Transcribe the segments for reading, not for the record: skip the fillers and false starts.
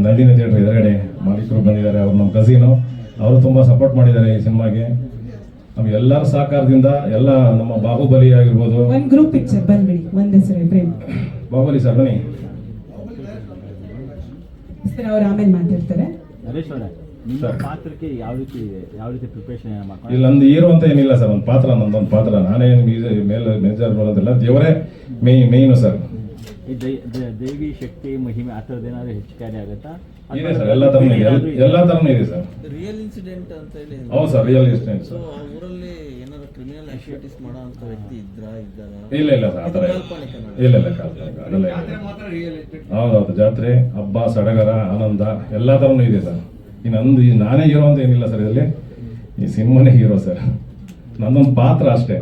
Nandini theatre ಎದುರುಗಡೆ ಮಾಲೀಕರು ಬಂದಿದ್ದಾರೆ. ಅವ್ರು ನಮ್ಮ ಕಸಿನು, ಅವರು ತುಂಬ ಸಪೋರ್ಟ್ ಮಾಡಿದ್ದಾರೆ ಈ ಸಿನಿಮಾಗೆ. ನಮ್ಗೆಲ್ಲರ ಸಹಕಾರದಿಂದ ಎಲ್ಲ ನಮ್ಮ ಬಾಹುಬಲಿ ಆಗಿರ್ಬೋದು. ಒಂದು ಗ್ರೂಪ್ ಪಿಕ್ಚರ್ ಬಂದ್ಬಿಡಿ, ಒಂದ್ ಹೆಸರು ಫ್ರೇಮ್ ಬಾಹುಬಲಿ ಸರ್ ಬನ್ನಿ ಸರ್, ಅವ್ರು ಆಮೇಲೆ ಮಾತಾಡ್ತಾರೆ. ನರೇಶ್ ಅವರೇ, ನಿಮ್ಮ ಪಾತ್ರಕ್ಕೆ ಯಾವ ರೀತಿ ಪ್ರಿಪರೇಷನ್ ಮಾಡ್ಕೊಂಡು? ಇಲ್ಲಿ ನಂದು ಹೀರೋ ಅಂತ ಏನಿಲ್ಲ ಸರ್, ಒಂದು ಪಾತ್ರ, ನಂದೊಂದು ಪಾತ್ರ. ನಾನೇ ಮೇಲೆ ಮೇಜರ್ ರೋಲ್ ಅಂತೆಲ್ಲ, ದೇವರೇ ಮೇಯ್ನು ಸರ್. ಈ ದೇವಿ ಶಕ್ತಿ ಮಹಿಮೆ ಆ ಥರದ್ದು ಏನಾದ್ರು ಹೆಚ್ಚು ಕಾರ್ಯ ಆಗುತ್ತಾ? ಇದೆ ಸರ್, ಎಲ್ಲ ಥರನೂ ಇದೆ ಸರ್. ರಿಯಲ್ ಇನ್ಸಿಡೆಂಟ್ ಅಂತ ಹೇಳಿ. ಹೌದು ಸರ್, ರಿಯಲ್ ಇನ್ಸಿಡೆಂಟ್. ಸೊ ಆ ಊರಲ್ಲಿ ಏನಾದ್ರು ಕ್ರಿಮಿನಲ್ ಆಕ್ಟಿವಿಟೀಸ್ ಮಾಡೋ ಅಂತ ವ್ಯಕ್ತಿ ಇದ್ದಾರಾ? ಇಲ್ಲ ಸರ್, ಆ ಥರ ಇಲ್ಲ ಅದೆಲ್ಲ ಹೌದೌದು. ಜಾತ್ರೆ, ಹಬ್ಬ, ಸಡಗರ, ಆನಂದ ಎಲ್ಲ ಥರನೂ ಇದೆ ಸರ್. ನಂದು ನಾನೇ ಹೀರೋ ಅಂತ ಏನಿಲ್ಲ ಸರ್, ಇದರಲ್ಲಿ ಈ ಸಿನಿಮಾನೇ ಹೀರೋ ಸರ್. ನಂದೊಂದು ಪಾತ್ರ ಅಷ್ಟೇ.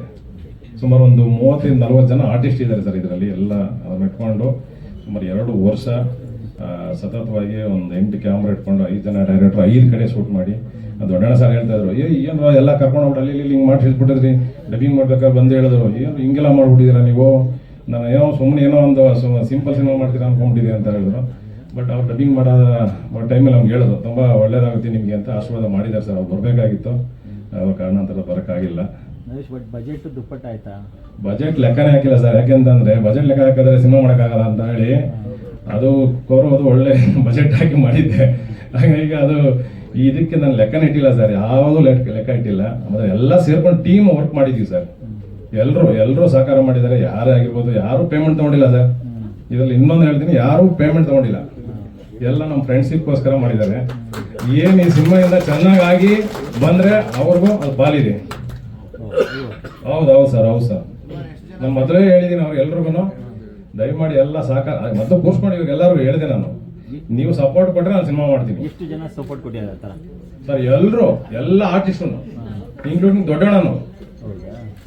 ಸುಮಾರು ಒಂದು 30-40 ಜನ ಆರ್ಟಿಸ್ಟ್ ಇದ್ದಾರೆ ಸರ್ ಇದರಲ್ಲಿ. ಎಲ್ಲ ಅದನ್ನ ಇಟ್ಕೊಂಡು ಸುಮಾರು 2 ವರ್ಷ ಸತತವಾಗಿ ಒಂದು 8 ಕ್ಯಾಮ್ರಾ ಇಟ್ಕೊಂಡು 5 ಜನ ಡೈರೆಕ್ಟರ್ 5 ಕಡೆ ಶೂಟ್ ಮಾಡಿ. ದೊಡ್ಡಣ್ಣ ಸರ್ ಹೇಳ್ತಾ ಇದ್ರು, ಏನು ಎಲ್ಲ ಕರ್ಕೊಂಡು ಹೋಗ್ಬಿಟ್ಟು ಅಲ್ಲಿ ಹಿಂಗೆ ಮಾಡಿ ಹೇಳ್ಬಿಟ್ಟಿದ್ರಿ, ಡಬ್ಬಿಂಗ್ ಮಾಡ್ಬೇಕಾದ್ರೆ ಬಂದು ಹೇಳಿದ್ರು, ಏನು ಹಿಂಗೆಲ್ಲ ಮಾಡ್ಬಿಟ್ಟಿದ್ದೀರಾ ನೀವು, ನಾನು ಏನೋ ಸುಮ್ಮನೆ ಏನೋ ಒಂದು ಸಿಂಪಲ್ ಸಿನಿಮಾ ಮಾಡ್ತೀರಾ ಅನ್ಕೊಂಡ್ಬಿಟ್ಟಿದೆ ಅಂತ ಹೇಳಿದ್ರು. ಬಟ್ ಅವ್ರು ಡಬ್ಬಿಂಗ್ ಮಾಡೋ ಟೈಮಲ್ಲಿ ನಮ್ಗೆ ಹೇಳಿದ್ರು, ತುಂಬ ಒಳ್ಳೇದಾಗುತ್ತೆ ನಿಮಗೆ ಅಂತ ಆಶೀರ್ವಾದ ಮಾಡಿದ್ದಾರೆ ಸರ್. ಅವ್ರು ಬರಬೇಕಾಗಿತ್ತು, ಅವ್ರ ಕಾರಣಾಂತರ ಬರೋಕ್ಕಾಗಿಲ್ಲ. ಬಟ್ ಬಜೆಟ್ ದುಪ್ಪಟ್ಟ ಆಯ್ತಾ? ಬಜೆಟ್ ಲೆಕ್ಕನೇ ಹಾಕಿಲ್ಲ ಸರ್. ಯಾಕೆಂತಂದ್ರೆ ಬಜೆಟ್ ಲೆಕ್ಕ ಹಾಕಿದ್ರೆ ಸಿನಿಮಾ ಮಾಡೋಕ್ಕಾಗಲ್ಲ ಅಂತ ಹೇಳಿ ಅದು ಕೋರೋದು ಒಳ್ಳೆ ಬಜೆಟ್ ಹಾಕಿ ಮಾಡಿದ್ದೆ. ಹಾಗಾಗಿ ಅದು ಇದಕ್ಕೆ ನಾನು ಲೆಕ್ಕನೇ ಇಟ್ಟಿಲ್ಲ ಸರ್, ಯಾವುದೂ ಲೆಕ್ಕ ಇಟ್ಟಿಲ್ಲ. ಆಮೇಲೆ ಎಲ್ಲ ಸೇರ್ಕೊಂಡು ಟೀಮ್ ವರ್ಕ್ ಮಾಡಿದ್ವಿ ಸರ್. ಎಲ್ಲರೂ ಸಹಕಾರ ಮಾಡಿದ್ದಾರೆ. ಯಾರೇ ಆಗಿರ್ಬೋದು, ಯಾರು ಪೇಮೆಂಟ್ ತಗೊಂಡಿಲ್ಲ ಸರ್. ಇದರಲ್ಲಿ ಇನ್ನೊಂದು ಹೇಳ್ತೀನಿ, ಯಾರೂ ಪೇಮೆಂಟ್ ತಗೊಂಡಿಲ್ಲ. ಎಲ್ಲ ನಮ್ಮ ಫ್ರೆಂಡ್ಶಿಪ್ಗೋಸ್ಕರ ಮಾಡಿದ್ದಾರೆ. ಏನು ಈ ಸಿನಿಮಾಯಿಂದ ಚೆನ್ನಾಗಿ ಬಂದರೆ ಅವ್ರಿಗೂ ಅದು ಪಾಲಿದೆ. ಹೌದು ಸರ್. ನಾನು ಮೊದಲೇ ಹೇಳಿದ್ದೀನಿ ಅವ್ರು ಎಲ್ರಿಗೂ, ದಯಮಾಡಿ ಎಲ್ಲ ಸಹಕಾರ ಮೊದಲು ಕೂರ್ಸ್ಕೊಂಡು ಇವಾಗ ಎಲ್ಲರಿಗೂ ಹೇಳಿದೆ ನಾನು, ನೀವು ಸಪೋರ್ಟ್ ಕೊಟ್ಟರೆ ನಾನು ಸಿನಿಮಾ ಮಾಡ್ತೀನಿ. ಎಷ್ಟು ಜನ ಸಪೋರ್ಟ್ ಕೊಟ್ಟಿದ್ದಾರೆ ಸರ್? ಎಲ್ಲ ಆರ್ಟಿಸ್ಟು ಇನ್ಕ್ಲೂಡಿಂಗ್ ದೊಡ್ಡಣ್ಣನು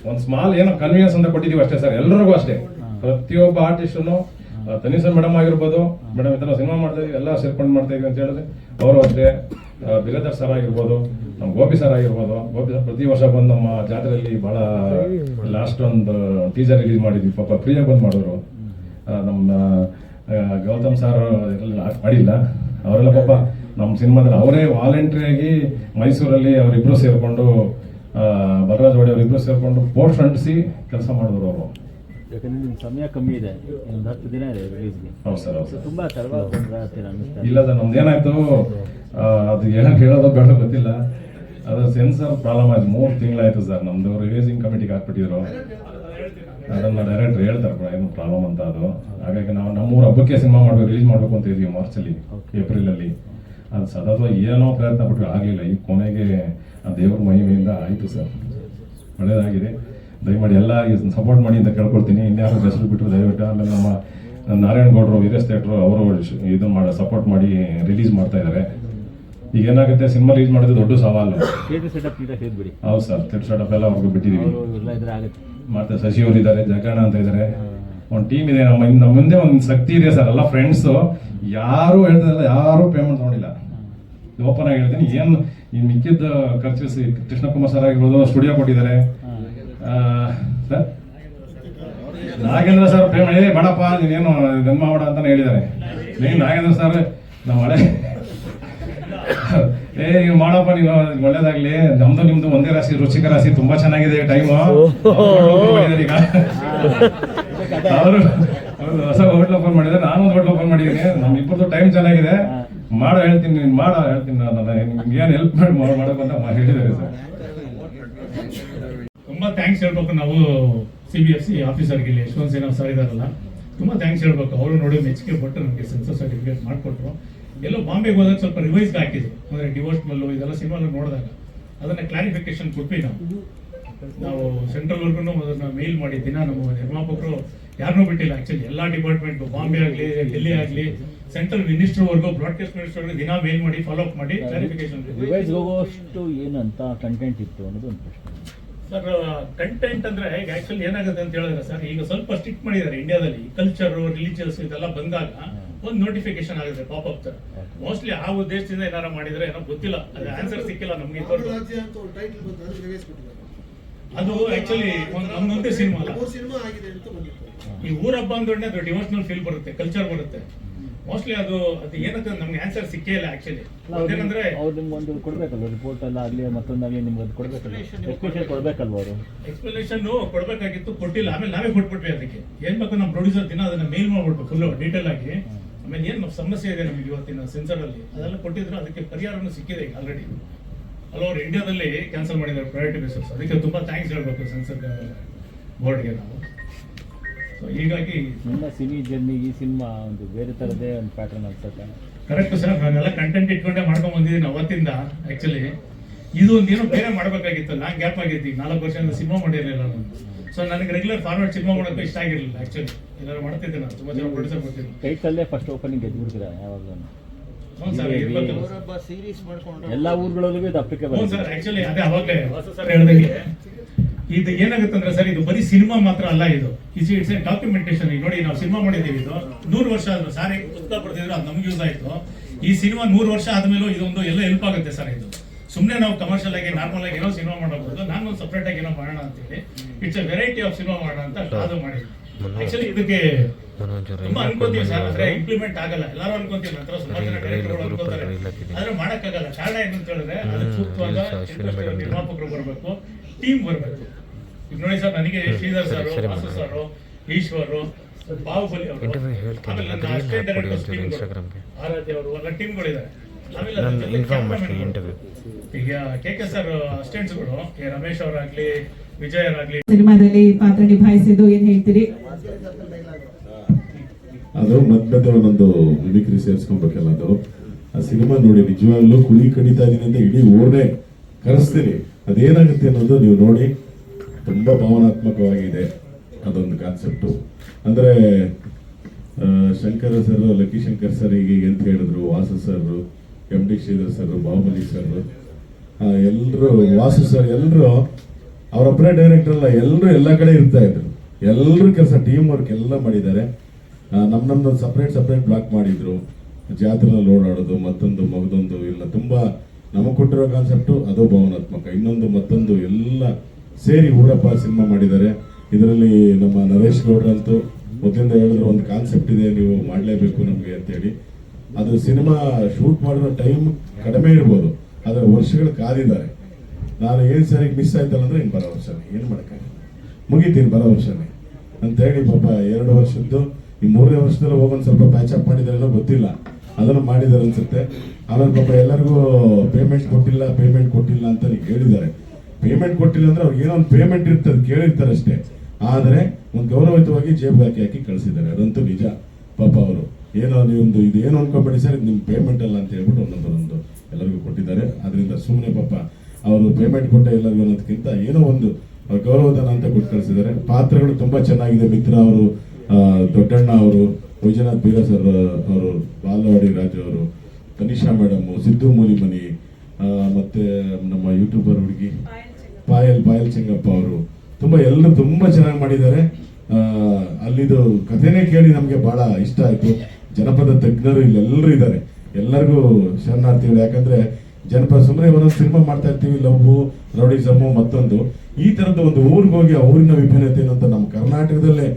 ಒಂದು ಸ್ಮಾಲ್ ಏನೋ ಕನ್ವೀನಿಯನ್ಸ್ ಅಂತ ಕೊಟ್ಟಿದ್ದೀವಿ ಅಷ್ಟೇ ಸರ್. ಎಲ್ಲರಿಗೂ ಅಷ್ಟೇ, ಪ್ರತಿಯೊಬ್ಬ ಆರ್ಟಿಸ್ಟು, ತನಿಷಾ ಮೇಡಮ್ ಆಗಿರ್ಬೋದು, ಮೇಡಮ್ ಈ ಥರ ಸಿನಿಮಾ ಮಾಡ್ತಾ ಇದೀವಿ, ಎಲ್ಲ ಸೇರ್ಕೊಂಡು ಮಾಡ್ತಾ ಇದೀವಿ ಅಂತ ಹೇಳಿದ್ರೆ ಅವರು ಅಷ್ಟೇ. ಬಿಗದರ್ ಸರ್ ಆಗಿರ್ಬೋದು, ನಮ್ಮ ಗೋಪಿ ಸರ್ ಆಗಿರ್ಬೋದು. ಗೋಪಿ ಸರ್ ಪ್ರತಿ ವರ್ಷ ಬಂದು ನಮ್ಮ ಜಾತ್ರೆಯಲ್ಲಿ ಭಾಳ ಲಾಸ್ಟ್ ಒಂದು ಟೀಸರ್ ರಿಲೀಸ್ ಮಾಡಿದ್ವಿ, ಪಾಪ ಫ್ರೀಯಾಗಿ ಬಂದು ಮಾಡಿದ್ರು. ನಮ್ಮ ಗೌತಮ್ ಸರ್ ಮಾಡಿಲ್ಲ, ಅವರೆಲ್ಲ ಪಾಪ ನಮ್ಮ ಸಿನಿಮಾದಲ್ಲಿ ಅವರೇ ವಾಲಂಟ್ರಿಯಾಗಿ ಮೈಸೂರಲ್ಲಿ ಅವರಿಬ್ಬರು ಸೇರಿಕೊಂಡು, ಬಲರಾಜ್ ವಾಡಿ ಅವರಿಬ್ಬರು ಸೇರಿಕೊಂಡು ಪೋಸ್ಟ್ ಅಂಟಿಸಿ ಕೆಲಸ ಮಾಡಿದ್ರು ಅವರು. ಯಾಕಂದ್ರೆ ನಿಮ್ಮ ಸಮಯ ಕಮ್ಮಿ ಇದೆ, ಒಂದು 10 ದಿನ ಇದೆ ರಿಲೀಸ್ಗೆ. ಹೌದು ಸರ್. ತುಂಬಾ ತಡವಾಗಿ ಅನಿಸ್ತಾ ಇಲ್ಲ ಸರ್, ನಮ್ದು ಏನಾಯ್ತು ಅದು ಏನಕ್ಕೆ ಹೇಳೋದು ಬೇಡ ಗೊತ್ತಿಲ್ಲ. ಅದು ಸೆನ್ಸರ್ ಪ್ರಾಬ್ಲಮ್ ಆಯ್ತು. 3 ತಿಂಗಳಾಯ್ತು ಸರ್. ನಮ್ದು ರಿಲೀಸಿಂಗ್ ಕಮಿಟಿಗೆ ಹಾಕ್ಬಿಟ್ಟಿದ್ರು. ಅದನ್ನ ಡೈರೆಕ್ಟರ್ ಹೇಳ್ತಾರೆ ಏನು ಪ್ರಾಬ್ಲಮ್ ಅಂತ. ಅದು ಹಾಗಾಗಿ ನಾವು ನಮ್ಮೂರು ಹಬ್ಬಕ್ಕೆ ಸಿನಿಮಾ ರಿಲೀಸ್ ಮಾಡಬೇಕು ಅಂತ ಇದೀವಿ ಮಾರ್ಚಲ್ಲಿ, ಏಪ್ರಿಲಲ್ಲಿ. ಅದು ಸತತವಾಗಿ ಏನೋ ಪ್ರಯತ್ನ ಪಟ್ಟು ಆಗಲಿಲ್ಲ. ಈ ಕೊನೆಗೆ ಆ ದೇವ್ರ ಮಹಿಮೆಯಿಂದ ಆಯಿತು ಸರ್, ಒಳ್ಳೆಯದಾಗಿದೆ. ದಯಮಾಡಿ ಎಲ್ಲ ಸಪೋರ್ಟ್ ಮಾಡಿ ಅಂತ ಕೇಳ್ಕೊಳ್ತೀನಿ. ಇನ್ಯಾರು ಹೆಸರು ಬಿಟ್ಟರು ದಯವಿಟ್ಟು. ಆಮೇಲೆ ನಮ್ಮ ನಾರಾಯಣಗೌಡರು ವೀರೇಶ್ ಥಿಯೇಟ್ರು ಅವರು ಇದನ್ನು ಸಪೋರ್ಟ್ ಮಾಡಿ ರಿಲೀಸ್ ಮಾಡ್ತಾ ಇದ್ದಾರೆ. ಈಗ ಏನಾಗುತ್ತೆ, ಸಿನಿಮಾ ರಿಲೀಸ್ ಮಾಡೋದು ದೊಡ್ಡ ಸವಾಲು. ಹೌದು ಸರ್, ಥಿಯೇಟರ್ ಸೆಟಪ್ ಎಲ್ಲ ಅವ್ರಿಗೆ ಬಿಟ್ಟಿದ್ದೀವಿ. ಮತ್ತೆ ಶಶಿ ಅವರು ಇದ್ದಾರೆ, ಜಗಣ್ಣ ಅಂತ ಇದ್ದಾರೆ, ಒಂದು ಟೀಮ್ ಇದೆ. ನಮ್ಮ ಮುಂದೆ ಒಂದು ಶಕ್ತಿ ಇದೆ ಸರ್. ಎಲ್ಲ ಫ್ರೆಂಡ್ಸು ಯಾರು ಹೇಳ್ತಿಲ್ಲ, ಯಾರು ಪೇಮೆಂಟ್ ತಗೊಂಡಿಲ್ಲ. ಓಪನ್ ಆಗಿ ಹೇಳ್ತೀನಿ. ಏನು ಈ ಮಿಕ್ಕಿದ್ದ ಖರ್ಚು ಕೃಷ್ಣಕುಮಾರ್ ಸರ್ ಆಗಿರ್ಬೋದು, ಸ್ಟುಡಿಯೋ ಕೊಟ್ಟಿದ್ದಾರೆ ಸರ್. ನಾಗೇಂದ್ರ ಸರ್ ಪೇಮೆಂಟ್ ಬೇಡಪ್ಪ ನೀನೇನು ಜನ್ಮ ಮಾಡ ಅಂತಾನೆ ಹೇಳಿದ್ದಾರೆ. ನೀನು ನಾಗೇಂದ್ರ ಸರ್ ನಮ್ಮ ಹಳೆ ನೀವು ಮಾಡಪ್ಪ, ನೀವು ಒಳ್ಳೇದಾಗ್ಲಿ. ನಮ್ದು ನಿಮ್ದು ಒಂದೇ ರಾಶಿ, ರುಚಿಕ ರಾಶಿ, ತುಂಬಾ ಚೆನ್ನಾಗಿದೆ ಟೈಮು. ಈಗ ಅವರು ಹೊಸ ಹೋಟ್ಲ್ ಓಪನ್ ಮಾಡಿದ್ದಾರೆ, ನಾನು ಒಂದು ಹೋಟ್ಲ್ ಓಪನ್ ಮಾಡಿದ್ದೀನಿ. ನಮ್ಮಿಬ್ಬರದು ಟೈಮ್ ಚೆನ್ನಾಗಿದೆ. ಹೇಳ್ತೀನಿ, ನೀನು ಹೇಳ್ತೀನಿ, ನಾನು ಏನು ಹೆಲ್ಪ್ ಮಾಡಬೇಕು ಅಂತ ಹೇಳಿದ್ದಾರೆ ಸರ್. ತುಂಬಾ ಥ್ಯಾಂಕ್ಸ್ ಹೇಳ್ಬೇಕು ನಾವು CBFC ಆಫೀಸರ್ಗೆ, ಇಲ್ಲಿ ಯಶವಂತ್ ಸೇನಾ ಸರ್ ಇದಾರಲ್ಲ, ತುಂಬಾ ಥ್ಯಾಂಕ್ಸ್ ಹೇಳ್ಬೇಕು. ಅವರು ನೋಡಿ ಮೆಚ್ಚುಗೆ ಕೊಟ್ಟು ನಮಗೆ ಸೆನ್ಸರ್ ಸರ್ಟಿಫಿಕೇಟ್ ಮಾಡಿಕೊಟ್ರು. ಎಲ್ಲೋ ಬಾಂಬೆಗೆ ಹೋದಾಗ ಸ್ವಲ್ಪ ರಿವೈಸ್ಗೆ ಹಾಕಿದ್ರು, ಅಂದರೆ ಡಿವೋರ್ಸ್ನಲ್ಲು ಇದೆಲ್ಲ ಸಿನಿಮಾ ನೋಡಿದಾಗ ಅದನ್ನ ಕ್ಲಾರಿಫಿಕೇಶನ್ ಕೊಟ್ವಿ. ನಾವು ಸೆಂಟ್ರಲ್ವರೆಗೂ ಅದನ್ನ ಮೇಲ್ ಮಾಡಿ ದಿನ ನಮ್ಮ ನಿರ್ಮಾಪಕರು ಯಾರನ್ನೂ ಬಿಟ್ಟಿಲ್ಲ. ಆಕ್ಚುಲಿ ಎಲ್ಲ ಡಿಪಾರ್ಟ್ಮೆಂಟ್, ಬಾಂಬೆ ಆಗಲಿ, ಡೆಲ್ಲಿ ಆಗಲಿ, ಸೆಂಟ್ರಲ್ ಮಿನಿಸ್ಟರ್ವರೆಗೂ, ಬ್ರಾಡ್ಕಾಸ್ಟ್ ಮಿನಿಸ್ಟರ್ವರೆಗೂ ದಿನ ಮೇಲ್ ಮಾಡಿ ಫಾಲೋ ಅಪ್ ಮಾಡಿ ಕ್ಲಾರಿಫಿಕೇಶನ್. ಹೋಗೋಷ್ಟು ಏನಂತ ಕಂಟೆಂಟ್ ಇತ್ತು ಅನ್ನೋದು ಒಂದು ಪ್ರಶ್ನೆ ಸರ್. ಕಂಟೆಂಟ್ ಅಂದ್ರೆ ಈಗ ಆಕ್ಚುಲಿ ಏನಾಗುತ್ತೆ ಅಂತ ಹೇಳಿದ್ರೆ ಸರ್, ಈಗ ಸ್ವಲ್ಪ ಸ್ಟ್ರಿಕ್ಟ್ ಮಾಡಿದ್ದಾರೆ ಇಂಡಿಯಾದಲ್ಲಿ. ಕಲ್ಚರ್, ರಿಲಿಜಿಯಸ್ ಇದೆಲ್ಲ ಬಂದಾಗ ಒಂದು ನೋಟಿಫಿಕೇಶನ್ ಆಗುತ್ತೆ ಪಾಪಪ್ ತರ. ಮೋಸ್ಟ್ಲಿ ಆ ಉದ್ದೇಶದಿಂದ ಏನಾರ ಮಾಡಿದ್ರೆ ಏನೋ ಗೊತ್ತಿಲ್ಲ, ಅದು ಆನ್ಸರ್ ಸಿಕ್ಕಿಲ್ಲ ನಮ್ಗೆ. ಅದು ಆಕ್ಚುಲಿ ನಮ್ದೊಂದೇ ಸಿನಿಮಾ ಅಲ್ಲ, ಈ ಊರ ಹಬ್ಬ ಅಂದ್ರೇ ಅದು ಡಿವೋಷನಲ್ ಫೀಲ್ ಬರುತ್ತೆ, ಕಲ್ಚರ್ ಬರುತ್ತೆ. ಮೋಸ್ಟ್ಲಿ ಅದು ಏನಕ್ಕೆ ನಮ್ಗೆ ಆನ್ಸರ್ ಸಿಕ್ಕೇ ಇಲ್ಲ ಆಕ್ಚುಲಿ. ಏನಂದ್ರೆ ಅವ್ರು ನಿಮ್ಗೆ ಒಂದು ಕೊಡ್ಬೇಕಲ್ವ, ರಿಪೋರ್ಟ್ ಎಲ್ಲ ಆಗಲಿ ಮತ್ತೊಂದಾಗಲಿ ನಿಮ್ಗೆ ಅದು ಕೊಡ್ಬೇಕಲ್ವ, ಎಕ್ಸ್ಪ್ಲೇಷನ್ ಕೊಡ್ಬೇಕಲ್ವ ಅವರು? ಎಕ್ಸ್ಪ್ಲನೇಷನ್ ಕೊಡ್ಬೇಕಾಗಿತ್ತು, ಕೊಟ್ಟಿಲ್ಲ. ಆಮೇಲೆ ನಾವೇ ಕೊಟ್ಬಿಟ್ವಿ. ಅದಕ್ಕೆ ಏನ್ ಬೇಕು ನಮ್ಮ ಪ್ರೊಡ್ಯೂಸರ್ ದಿನ ಅದನ್ನ ಮೇಲ್ ಮಾಡ್ಬಿಟ್ಟು ಫುಲ್ ಡೀಟೇಲ್ ಆಗಿ, ಆಮೇಲೆ ಏನ್ ಸಮಸ್ಯೆ ಇದೆ ನಮ್ಗೆ ಇವತ್ತಿನ ಸೆನ್ಸರ್ ಅಲ್ಲಿ ಅದೆಲ್ಲ ಕೊಟ್ಟಿದ್ರು. ಅದಕ್ಕೆ ಪರಿಹಾರನೂ ಸಿಕ್ಕಿದೆ ಆಲ್ರೆಡಿ. ಹಲವಾರು ಇಂಡಿಯಾದಲ್ಲಿ ಕ್ಯಾನ್ಸಲ್ ಮಾಡಿದ್ದಾರೆ ಪ್ರಯಾರಿಟಿ ಬೇಸಿಸ್. ಅದಕ್ಕೆ ತುಂಬಾ ಥ್ಯಾಂಕ್ಸ್ ಹೇಳ್ಬೇಕು ಸೆನ್ಸರ್ ಬೋರ್ಡ್ಗೆ ನಾವು. ಸೊ ಹೀಗಾಗಿ ನಿಮ್ಮ ಸಿನಿ ಜರ್ನಿ ಈ ಸಿನಿಮಾ ಒಂದು ಬೇರೆ ಥರದೇ ಒಂದು ಪ್ಯಾಟರ್ನ್ ಅನ್ಸುತ್ತೆ. ಕರೆಕ್ಟ್ ಸರ್, ನಾನೆಲ್ಲ ಕಂಟೆಂಟ್ ಇಟ್ಕೊಂಡೇ ಮಾಡ್ಕೊಂಡ್ ಬಂದಿದ್ದೀನಿ ಅವತ್ತಿಂದ. ಆಕ್ಚುಲಿ ಇದು ಒಂದೇನೋ ಬೇರೆ ಮಾಡ್ಬೇಕಾಗಿತ್ತು, ಲಾಂಗ್ ಗ್ಯಾಪ್ ಆಗಿತ್ತು. 4 ವರ್ಷದಿಂದ ಸಿನಿಮಾ ಮಾಡಿರಲಿಲ್ಲ ನಾನು. ಸೊ ನನಗೆ ರೆಗ್ಯುಲರ್ ಫಾರ್ವರ್ಡ್ ಸಿನಿಮಾ ಮಾಡೋಕ್ಕೂ ಇಷ್ಟ ಆಗಿರಲಿಲ್ಲ ಆಕ್ಚುಲಿ. ಎಲ್ಲರೂ ಮಾಡ್ತಿದ್ದೆ ನಾನು, ತುಂಬಾ ಜನ ಪ್ರೊಡ್ಯೂಸರ್ ಕೊಡ್ತೀನಿ. ಕೈಟಲ್ಲೇ ಫಸ್ಟ್ ಓಪನಿಂಗ್ ಗೆದ್ಬಿಡ್ತೀರಾ ಯಾವಾಗಲೂ? ಹ್ಞೂ ಸರ್, ಇರ್ಬೇಕಲ್ಲ. ಅವರೊಬ್ಬ ಸೀರೀಸ್ ಮಾಡ್ಕೊಂಡ್ರೆ ಎಲ್ಲ ಊರುಗಳಲ್ಲೂ ಇದು ಅಪ್ಲಿಕೇಬಲ್. ಹ್ಞೂ ಸರ್, ಆಕ್ಚುಲಿ ಅದೇ ಅವಾಗಲೇ ಹೊಸ ಸರ್ ಹೇಳಿದಂಗೆ ಇದು ಏನಾಗುತ್ತೆ ಅಂದ್ರೆ ಸರ್, ಇದು ಬರೀ ಸಿನಿಮಾ ಮಾತ್ರ ಅಲ್ಲ, ಇದು ಇಟ್ಸ್ ಎ ಡಾಕ್ಯುಮೆಂಟೇಶನ್. ಈಗ ನೋಡಿ, ನಾವು ಸಿನಿಮಾ ಮಾಡಿದ್ದೀವಿ, ಇದು 100 ವರ್ಷ ಆದ್ರು ಸಾರಿ ಪುಸ್ತಕ ಬರ್ತಿದ್ರು, ಅದು ನಮ್ಗೆ ಯೂಸ್ ಆಯ್ತು. ಈ ಸಿನಿಮಾ 100 ವರ್ಷ ಆದ್ಮೇಲೂ ಇದೊಂದು ಎಲ್ಲ ಹೆಲ್ಪ್ ಆಗುತ್ತೆ ಸರ್. ಇದು ಸುಮ್ಮನೆ ನಾವು ಕಮರ್ಷಿಯಲ್ ಆಗಿ ನಾರ್ಮಲ್ ಆಗಿ ಏನೋ ಸಿನಿಮಾ ಮಾಡಬಹುದು, ನಾನು ಸಪ್ರೇಟ್ ಆಗಿ ಏನೋ ಮಾಡೋಣ ಅಂತೇಳಿ it's A variety of cinema ಮಾಡೋಣ ಅಂತ ಅದು ಮಾಡಿದ್ವಿ. ಆಕ್ಚುಲಿ ಇದಕ್ಕೆ ತುಂಬಾ ಅನ್ಕೋತೀವಿ ಸರ್, ಆದ್ರೆ ಇಂಪ್ಲಿಮೆಂಟ್ ಆಗಲ್ಲ. ಎಲ್ಲರೂ ಅನ್ಕೊಂತೀವಿ, ನಂತರ ಸುಮಾರು ಜನ ಡೈರೆಕ್ಟರ್ಗಳು ಅನ್ಕೋತಾರೆ, ಆದ್ರೆ ಮಾಡಕ್ಕಾಗಲ್ಲ. ಕಾರಣ ಏನು ಅಂತ ಹೇಳಿದ್ರೆ ಅದಕ್ಕೆ ಸೂಕ್ತವಾದ ನಿರ್ಮಾಪಕರು ಬರಬೇಕು, ಟೀಮ್ ಬರಬೇಕು. ಈಗ ನೋಡಿ ಸರ್, ನನಗೆ ಶ್ರೀಧರ್ ಸರ್, ವಾಸು ಸರ್, ಈಶ್ವರ್, ಬಾಹುಬಲಿ ಅವರು, ಆಮೇಲೆ ನನ್ನ ಅಸಿಸ್ಟೆಂಟ್ ಡೈರೆಕ್ಟರ್ ಆರಾಧ್ಯ ಅವರು, ಎಲ್ಲ ಟೀಮ್ಗಳಿದ್ದಾರೆ. ಈಗ ಕೆ ಸರ್ ಅಸಿಸ್ಟೆಂಟ್ಸ್ಗಳು, ರಮೇಶ್ ಅವರಾಗ್ಲಿ, ವಿಜಯ್ ಅವರಾಗ್ಲಿ, ಸಿನಿಮಾದಲ್ಲಿ ಪಾತ್ರ ನಿಭಾಯಿಸಿದ್ದು ಏನ್ ಹೇಳ್ತೀರಿ? ಅದು ಮಧ್ಯದ ಒಂದೊಂದು ಮಿಮಿಕ್ರಿ ಸೇರಿಸ್ಕೊಬೇಕಲ್ಲ. ಅದು ಆ ಸಿನಿಮಾ ನೋಡಿ ನಿಜವಾಗ್ಲೂ ಕುಳಿ ಕಡಿತಾ ಇದೀನಿ ಅಂತ ಇಡೀ ಊರೇ ಕರೆಸ್ತೀನಿ. ಅದೇನಾಗುತ್ತೆ ಅನ್ನೋದು ನೀವು ನೋಡಿ, ತುಂಬಾ ಭಾವನಾತ್ಮಕವಾಗಿದೆ ಅದೊಂದು ಕಾನ್ಸೆಪ್ಟು. ಅಂದ್ರೆ Shankar sir, Lucky Shankar sir ಹೀಗೆ ಅಂತ ಹೇಳಿದ್ರು, Vasu sir, MD Sridhar sir, Bahubali sir, ಎಲ್ಲರೂ, ವಾಸು ಸರ್, ಎಲ್ಲರೂ ಅವರೊಬ್ಬರೇ ಡೈರೆಕ್ಟರ್ ಅಲ್ಲ, ಎಲ್ಲರೂ ಎಲ್ಲ ಕಡೆ ಇರ್ತಾ ಇದ್ರು. ಎಲ್ಲರೂ ಕೆಲಸ ಟೀಮ್ ವರ್ಕ್ ಎಲ್ಲ ಮಾಡಿದ್ದಾರೆ. ನಮ್ದೊಂದು ಸಪ್ರೇಟ್ ಬ್ಲಾಕ್ ಮಾಡಿದ್ರು, ಜಾತ್ರೆನಲ್ಲಿ ಓಡಾಡೋದು, ಮತ್ತೊಂದು ಮಗದೊಂದು ಇಲ್ಲ, ತುಂಬಾ ನಮಗೆ ಕೊಟ್ಟಿರೋ ಕಾನ್ಸೆಪ್ಟು ಅದು ಭಾವನಾತ್ಮಕ. ಇನ್ನೊಂದು ಮತ್ತೊಂದು ಎಲ್ಲ ಸೇರಿ ಊರಪ್ಪ ಸಿನಿಮಾ ಮಾಡಿದ್ದಾರೆ. ಇದರಲ್ಲಿ ನಮ್ಮ ನರೇಶ್ ಗೌಡ್ರಂತೂ ಮೊದಲಿಂದ ಹೇಳಿದ್ರು, ಒಂದು ಕಾನ್ಸೆಪ್ಟ್ ಇದೆ, ನೀವು ಮಾಡಲೇಬೇಕು ನಮಗೆ ಅಂತೇಳಿ. ಅದು ಸಿನಿಮಾ ಶೂಟ್ ಮಾಡಿರೋ ಟೈಮ್ ಕಡಿಮೆ ಇರ್ಬೋದು, ಆದರೆ ವರ್ಷಗಳು ಕಾದಿದ್ದಾರೆ. ನಾನು ಏನು ಸರಿಗೆ ಮಿಸ್ ಆಯ್ತಲ್ಲ ಅಂದ್ರೆ ಇನ್ನು ಬರೋ ವರ್ಷನೇ ಏನು ಮಾಡೋಕ್ಕಾಗಲ್ಲ, ಮುಗಿತೀನಿ ಬರೋ ವರ್ಷನೇ ಅಂತೇಳಿ ಪಾಪ 2 ವರ್ಷದ್ದು ಈ 3ನೇ ವರ್ಷದಲ್ಲಿ ಹೋಗೋದು ಸ್ವಲ್ಪ ಪ್ಯಾಚ್ ಅಪ್ ಮಾಡಿದಾರೆ ಗೊತ್ತಿಲ್ಲ, ಅದನ್ನು ಮಾಡಿದ್ದಾರೆ ಅನ್ಸುತ್ತೆ. ಆಮೇಲೆ ಪಾಪ ಎಲ್ಲರಿಗೂ ಪೇಮೆಂಟ್ ಕೊಟ್ಟಿಲ್ಲ ಅಂತ ಹೇಳಿದ್ದಾರೆ. ಪೇಮೆಂಟ್ ಕೊಟ್ಟಿಲ್ಲ ಅಂದ್ರೆ ಅವ್ರಿಗೆ ಏನೋ ಒಂದು ಪೇಮೆಂಟ್ ಇರ್ತದೆ, ಕೇಳಿರ್ತಾರೆ ಅಷ್ಟೇ. ಆದರೆ ಒಂದು ಗೌರವಯುತವಾಗಿ ಜೇಬ್ ಹಾಕಿ ಕಳಿಸಿದ್ದಾರೆ, ಅದಂತೂ ನಿಜ. ಪಾಪ ಅವರು ಏನೋ ನೀವೊಂದು ಇದು ಏನು ಅನ್ಕೋಬೇಡಿ ಸರ್, ನಿಮ್ಮ ಪೇಮೆಂಟ್ ಅಲ್ಲ ಅಂತ ಹೇಳ್ಬಿಟ್ಟು ಒಂದೊಂದು ಎಲ್ಲರಿಗೂ ಕೊಟ್ಟಿದ್ದಾರೆ. ಅದರಿಂದ ಸುಮ್ಮನೆ ಪಾಪ ಅವರು ಪೇಮೆಂಟ್ ಕೊಟ್ಟ ಎಲ್ಲರಿಗೂ ಅನ್ನೋದಕ್ಕಿಂತ ಏನೋ ಒಂದು ಗೌರವಧನ ಅಂತ ಕೊಟ್ಟು ಕಳಿಸಿದ್ದಾರೆ. ಪಾತ್ರಗಳು ತುಂಬಾ ಚೆನ್ನಾಗಿದೆ. ಮಿತ್ರ ಅವರು, ದೊಡ್ಡಣ್ಣ ಅವರು, ವೈಜನಾಥ್ ಬೀರ ಸರ್ ಅವರು, ಬಾಲವಾಡಿ ರಾಜು ಅವರು, ತನಿಷಾ ಮೇಡಮ್, ಸಿದ್ದು ಮೂಲಿಮನಿ, ಮತ್ತೆ ನಮ್ಮ ಯೂಟ್ಯೂಬರ್ ಹುಡುಗಿ ಪಾಯಲ್ ಚೆಂಗಪ್ಪ ಅವರು, ಎಲ್ಲರೂ ತುಂಬಾ ಚೆನ್ನಾಗಿ ಮಾಡಿದ್ದಾರೆ. ಅಲ್ಲಿದು ಕಥೆನೇ ಕೇಳಿ ನಮಗೆ ಬಹಳ ಇಷ್ಟ ಆಯ್ತು. ಜನಪದ ತಜ್ಞರು ಇಲ್ಲೆಲ್ಲರೂ ಇದ್ದಾರೆ, ಎಲ್ಲರಿಗೂ ಶರಣಾರ್ಥಿಗಳು. ಯಾಕಂದ್ರೆ ಜನಪದ ಸುಮ್ಮನೆ ಒಂದೊಂದು ಸಿನಿಮಾ ಮಾಡ್ತಾ ಇರ್ತೀವಿ, ಲವ್, ರೌಡಿಸಮ್, ಮತ್ತೊಂದು ಈ ತರದ್ದು ಒಂದು ಊರಿಗೆ ಹೋಗಿ ಆ ಊರಿನ ವಿಭಿನ್ನತೆ ಏನು ಅಂತ, ನಮ್ಮ ಕರ್ನಾಟಕದಲ್ಲೇ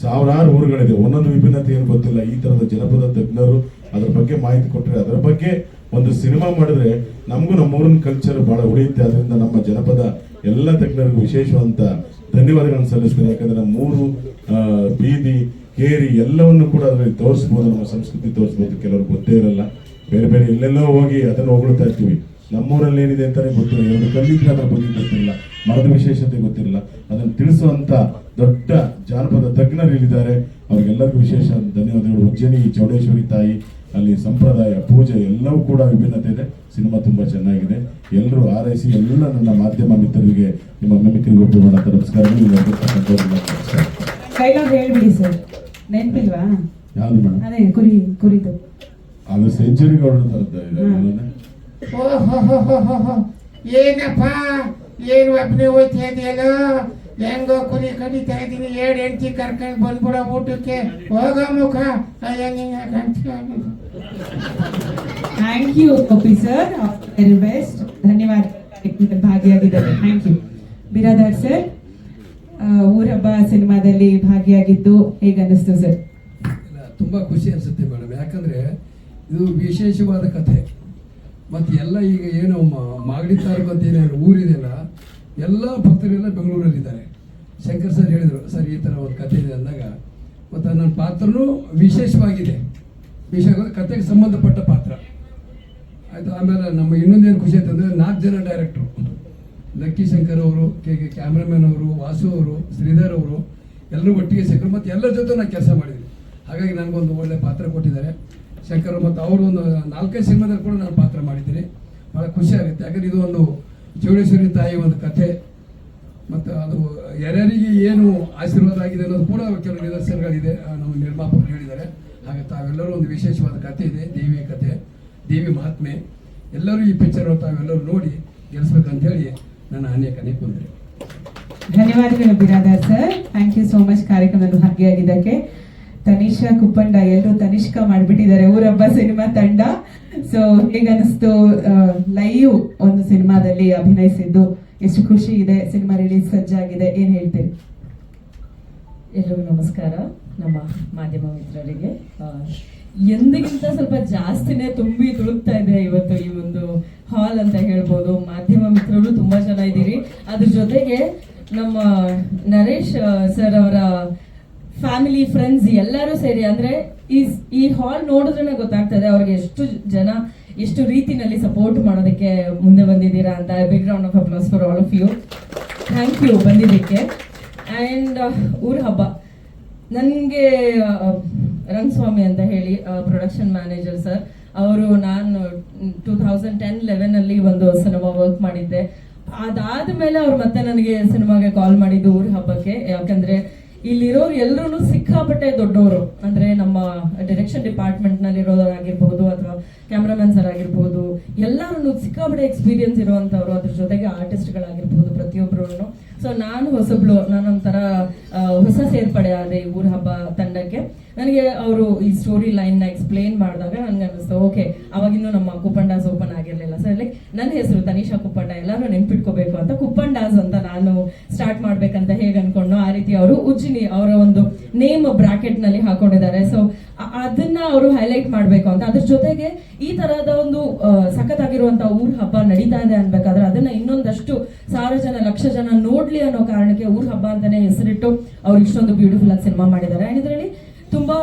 ಸಾವಿರಾರು ಊರುಗಳಿದೆ, ಒಂದೊಂದು ವಿಭಿನ್ನತೆ ಏನು ಗೊತ್ತಿಲ್ಲ. ಈ ತರದ ಜನಪದ ತಜ್ಞರು ಅದ್ರ ಬಗ್ಗೆ ಮಾಹಿತಿ ಕೊಟ್ಟರೆ, ಅದರ ಬಗ್ಗೆ ಒಂದು ಸಿನಿಮಾ ಮಾಡಿದ್ರೆ ನಮಗೂ ನಮ್ಮ ಊರಿನ ಕಲ್ಚರ್ ಬಹಳ ಉಳಿಯುತ್ತೆ. ಅದರಿಂದ ನಮ್ಮ ಜನಪದ ಎಲ್ಲ ತಜ್ಞರಿಗೂ ವಿಶೇಷವಾದಂತ ಧನ್ಯವಾದಗಳನ್ನು ಸಲ್ಲಿಸ್ತೇನೆ. ಯಾಕಂದ್ರೆ ನಮ್ಮ ಮೂರು ಬೀದಿ ಕೇರಿ ಎಲ್ಲವನ್ನು ಕೂಡ ಅದರಲ್ಲಿ ತೋರಿಸ್ಬೋದು, ನಮ್ಮ ಸಂಸ್ಕೃತಿ ತೋರಿಸ್ಬೋದು. ಕೆಲವರು ಗೊತ್ತೇ ಇರಲ್ಲ, ಬೇರೆ ಎಲ್ಲೆಲ್ಲೋ ಹೋಗಿ ಅದನ್ನು ಹೊಗಳ್ತಾ ಇರ್ತೀವಿ. ನಮ್ಮೂರಲ್ಲಿ ಏನಿದೆ ಅಂತಾನೆ ಗೊತ್ತಿಲ್ಲ, ಎರಡು ಕಲ್ಲಿದ್ರೆ ಅದರ ಬಗ್ಗೆ ಗೊತ್ತಿರಲ್ಲ, ಮರದ ವಿಶೇಷತೆ ಗೊತ್ತಿರಲ್ಲ. ಅದನ್ನು ತಿಳಿಸುವಂತ ದೊಡ್ಡ ಜಾನಪದ ತಜ್ಞರು ಇಲ್ಲಿದ್ದಾರೆ, ಅವ್ರಿಗೆಲ್ಲರಿಗೂ ವಿಶೇಷ ಧನ್ಯವಾದಗಳು. ಉಜ್ಜಯಿನಿ ಚೌಡೇಶ್ವರಿ ತಾಯಿ, ಅಲ್ಲಿ ಸಂಪ್ರದಾಯ ಪೂಜೆ ಎಲ್ಲವೂ ಕೂಡ ವಿಭಿನ್ನತೆ ಇದೆ. ಸಿನಿಮಾ ತುಂಬಾ ಚೆನ್ನಾಗಿದೆ. ಎಲ್ಲರೂ ಆರೈಸಿ. ಎಲ್ಲ ನನ್ನ ಮಾಧ್ಯಮ ಮಿತ್ರರಿಗೆ, ನಿಮ್ಮ ಮಿಮಿಕ್ರಿಗೆ ಒಪ್ಪಿಕೊಳ್ಳ ನಮಸ್ಕಾರಗಳು. ಡೈಲಾಗ್ ಹೇಳ್ಬಿಡಿ ಸರ್, ನೆನಪಿಲ್ವಾ? ಯಾವ್ದು ಮೇಡಮ್? ಅದೇ ಕುರಿತು ಅದು ಸೆಂಚುರಿ ಗೌಡ್ರ ಏನಪ್ಪ ಏನು ಒಬ್ಬನೇ ಹೋಯ್ತಾ ಇದೆಯಲ್ಲ, ಹೆಂಗೋ ಕುರಿ ಕಡಿತಾ ಇದ್ದೀನಿ, 2 ಹೆಂಡತಿ ಕರ್ಕೊಂಡು ಬಂದ್ಬಿಡ ಊಟಕ್ಕೆ, ಹೋಗ ಮುಖ. Thank you Gopi sir, very best. ಧನ್ಯವಾದ ಭಾಗಿಯಾಗಿದ್ದಾರೆ. Thank you. Biradar sir, Oorahabba ಸಿನಿಮಾದಲ್ಲಿ ಭಾಗಿಯಾಗಿದ್ದು ಹೇಗನ್ನಿಸ್ತು ಸರ್? ತುಂಬ ಖುಷಿ ಅನಿಸುತ್ತೆ ಮೇಡಮ್. ಯಾಕಂದರೆ ಇದು ವಿಶೇಷವಾದ ಕಥೆ. ಮತ್ತು ಎಲ್ಲ ಈಗ ಏನು ಮಾಗಡಿ ತಾಲೂಕು ಅಂತ ಏನೇನು ಊರಿದೆಯಲ್ಲ, ಎಲ್ಲ ಭಕ್ತರೆಲ್ಲ ಬೆಂಗಳೂರಲ್ಲಿದ್ದಾರೆ. ಶಂಕರ್ ಸರ್ ಹೇಳಿದರು, ಸರ್ ಈ ಥರ ಒಂದು ಕಥೆ ಇದೆ ಅಂದಾಗ, ಮತ್ತು ನನ್ನ ಪಾತ್ರನೂ ವಿಶೇಷವಾಗಿದೆ. ಕಥೆಗೆ ಸಂಬಂಧಪಟ್ಟ ಪಾತ್ರ ಆಯಿತು. ಆಮೇಲೆ ನಮ್ಮ ಇನ್ನೊಂದೇನು ಖುಷಿ ಆಯ್ತಂದರೆ 4 ಜನ ಡೈರೆಕ್ಟ್ರು, ಲಕ್ಕಿ ಶಂಕರ್ ಅವರು, ಕ್ಯಾಮ್ರಾಮನ್ ಅವರು, ವಾಸು ಅವರು, ಶ್ರೀಧರ್ ಅವರು ಎಲ್ಲರೂ ಒಟ್ಟಿಗೆ ಸೇರಿದ್ರು. ಮತ್ತು ಎಲ್ಲರ ಜೊತೆ ನಾನು ಕೆಲಸ ಮಾಡಿದ್ದೀನಿ. ಹಾಗಾಗಿ ನನಗೊಂದು ಒಳ್ಳೆ ಪಾತ್ರ ಕೊಟ್ಟಿದ್ದಾರೆ ಶಂಕರ್. ಮತ್ತು ಅವರು ಒಂದು 4-5 ಸಿನಿಮಾದಲ್ಲಿ ಕೂಡ ನಾನು ಪಾತ್ರ ಮಾಡಿದ್ದೀನಿ. ಭಾಳ ಖುಷಿ ಆಗುತ್ತೆ. ಯಾಕಂದರೆ ಇದು ಒಂದು ಚೌಡೇಶ್ವರಿ ತಾಯಿ ಒಂದು ಕಥೆ, ಮತ್ತು ಅದು ಯಾರ್ಯಾರಿಗೆ ಏನು ಆಶೀರ್ವಾದ ಆಗಿದೆ ಅನ್ನೋದು ಕೂಡ ಕೆಲವು ನಿದರ್ಶನಗಳಿದೆ, ನಮ್ಮ ನಿರ್ಮಾಪಕರು ಹೇಳಿದ್ದಾರೆ. ಹಾಗೆ ತಾವೆಲ್ಲರೂ ಒಂದು ವಿಶೇಷವಾದ ಕಥೆ ಇದೆ, ದೇವಿ ಕಥೆ, ದೇವಿ ಮಹಾತ್ಮೆ. ಎಲ್ಲರೂ ಈ ಪಿಕ್ಚರ್ ತಾವೆಲ್ಲರೂ ನೋಡಿ ಗೆಲ್ಲಿಸ್ಬೇಕಂತ ಹೇಳಿ ನನ್ನ ಅನೇಕನೇ ಕೊಂದರೆ. ಧನ್ಯವಾದಗಳು Biradar sir. Thank you so much ಕಾರ್ಯಕ್ರಮದಲ್ಲಿ ಭಾಗಿಯಾಗಿದ್ದಕ್ಕೆ. ತನಿಷಾ ಕುಪ್ಪಂಡ ಎಲ್ಲರೂ ತನಿಷ್ಕ ಮಾಡಿಬಿಟ್ಟಿದ್ದಾರೆ ಊರಬ್ಬ ಸಿನಿಮಾ ತಂಡ. ಸೊ ಹೇಗನ್ನಿಸ್ತು ಲೈವ್ ಒಂದು ಸಿನಿಮಾದಲ್ಲಿ ಅಭಿನಯಿಸಿದ್ದು? ಎಷ್ಟು ಖುಷಿ ಇದೆ? ಸಿನಿಮಾ ರಿಲೀಸ್ ಸಜ್ಜಾಗಿದೆ, ಏನು ಹೇಳ್ತೀರಿ? ಎಲ್ರಿಗೂ ನಮಸ್ಕಾರ. ನಮ್ಮ ಮಾಧ್ಯಮ ಮಿತ್ರರಿಗೆ ಎಂದಿಗಿಂತ ಸ್ವಲ್ಪ ಜಾಸ್ತಿನೇ ತುಂಬಿ ತುಳುಕ್ತಾ ಇದೆ ಇವತ್ತು ಈ ಒಂದು ಹಾಲ್ ಅಂತ ಹೇಳ್ಬೋದು. ಮಾಧ್ಯಮ ಮಿತ್ರರು ತುಂಬಾ ಜನ ಇದ್ದೀರಿ. ಅದ್ರ ಜೊತೆಗೆ ನಮ್ಮ ನರೇಶ್ ಸರ್ ಅವರ ಫ್ಯಾಮಿಲಿ, ಫ್ರೆಂಡ್ಸ್ ಎಲ್ಲರೂ ಸೇರಿ, ಅಂದ್ರೆ ಈ ಹಾಲ್ ನೋಡಿದ್ರೆ ಗೊತ್ತಾಗ್ತದೆ ಅವ್ರಿಗೆ ಎಷ್ಟು ಜನ ಎಷ್ಟು ರೀತಿನಲ್ಲಿ ಸಪೋರ್ಟ್ ಮಾಡೋದಕ್ಕೆ ಮುಂದೆ ಬಂದಿದ್ದೀರಾ ಅಂತ. Big round of applause for all of you. Thank you ಬಂದಿದ್ದಕ್ಕೆ. ಆ್ಯಂಡ್ ಊರ ಹಬ್ಬ, ನನಗೆ ರಂಗಸ್ವಾಮಿ ಅಂತ ಹೇಳಿ ಪ್ರೊಡಕ್ಷನ್ ಮ್ಯಾನೇಜರ್ ಸರ್ ಅವರು, ನಾನು 2010-11 ಒಂದು ಸಿನಿಮಾ ವರ್ಕ್ ಮಾಡಿದ್ದೆ. ಅದಾದ್ಮೇಲೆ ಅವ್ರು ಮತ್ತೆ ನನಗೆ ಸಿನಿಮಾಗೆ ಕಾಲ್ ಮಾಡಿದ್ದು ಊರ ಹಬ್ಬಕ್ಕೆ. ಯಾಕಂದ್ರೆ ಇಲ್ಲಿರೋರು ಎಲ್ಲರೂ ಸಿಕ್ಕಾಪಟ್ಟೆ ದೊಡ್ಡವರು, ಅಂದ್ರೆ ನಮ್ಮ ಡೈರೆಕ್ಷನ್ ಡಿಪಾರ್ಟ್ಮೆಂಟ್ ನಲ್ಲಿ ಇರೋರಾಗಿರ್ಬಹುದು ಅಥವಾ ಕ್ಯಾಮ್ರಾಮನ್ ಸರ್ ಆಗಿರ್ಬಹುದು, ಎಲ್ಲರೂ ಸಿಕ್ಕಾಪಟ್ಟೆ ಎಕ್ಸ್ಪೀರಿಯನ್ಸ್ ಇರುವಂತವ್ರು. ಅದ್ರ ಜೊತೆಗೆ ಆರ್ಟಿಸ್ಟ್ಗಳಾಗಿರ್ಬಹುದು ಪ್ರತಿಯೊಬ್ರು. ಸೊ ನಾನು ಹೊಸಬ್ಳು, ನಾನೊಂಥರ ಹೊಸ ಸೇರ್ಪಡೆ ಆದೆ ಈ ಊರ ಹಬ್ಬ ತಂಡಕ್ಕೆ. ನನಗೆ ಅವರು ಈ ಸ್ಟೋರಿ ಲೈನ್ ನ ಎಕ್ಸ್ಪ್ಲೇನ್ ಮಾಡಿದಾಗ ನನ್ಗೆ ಅನಿಸ್ತು, ಓಕೆ, ಅವಾಗಿನ್ನೂ ನಮ್ಮ ಕುಪ್ಪಂಡಾಸ್ ಓಪನ್ ಆಗಿರ್ಲಿಲ್ಲ. ಸೊ ಲೈಕ್ ನನ್ನ ಹೆಸರು ತನಿಷಾ ಕುಪ್ಪಂಡ, ಎಲ್ಲರೂ ನೆನ್ಪಿಟ್ಕೋಬೇಕು ಅಂತ ಕುಪ್ಪಂಡಾಸ್ ಅಂತ ನಾನು ಸ್ಟಾರ್ಟ್ ಮಾಡ್ಬೇಕಂತ ಹೇಗೆ ಅನ್ಕೊಂಡು, ಆ ರೀತಿ ಅವರು ಉಜ್ಜಿನಿ ಅವರ ಒಂದು ನೇಮ್ ಬ್ರಾಕೆಟ್ ನಲ್ಲಿ ಹಾಕೊಂಡಿದ್ದಾರೆ. ಸೊ ಅದನ್ನ ಅವರು ಹೈಲೈಟ್ ಮಾಡ್ಬೇಕು ಅಂತ. ಅದ್ರ ಜೊತೆಗೆ ಈ ತರಹದ ಒಂದು ಸಖತ್ತಾಗಿರುವಂತಹ ಊರ ಹಬ್ಬ ನಡೀತಾ ಇದೆ ಅನ್ಬೇಕಾದ್ರೆ ಅದನ್ನ ಇನ್ನೊಂದಷ್ಟು 1000 ಜನ, 1,00,000 ಜನ ನೋಡ್ಲಿ ಅನ್ನೋ ಕಾರಣಕ್ಕೆ ಊರ ಹಬ್ಬ ಅಂತಾನೆ ಹೆಸರಿಟ್ಟು ಅವ್ರು ಇಷ್ಟೊಂದು ಬ್ಯೂಟಿಫುಲ್ ಆಗಿ ಸಿನಿಮಾ ಮಾಡಿದ್ದಾರೆ. ಅಂಡ್ ಇದರಲ್ಲಿ ತುಂಬಾ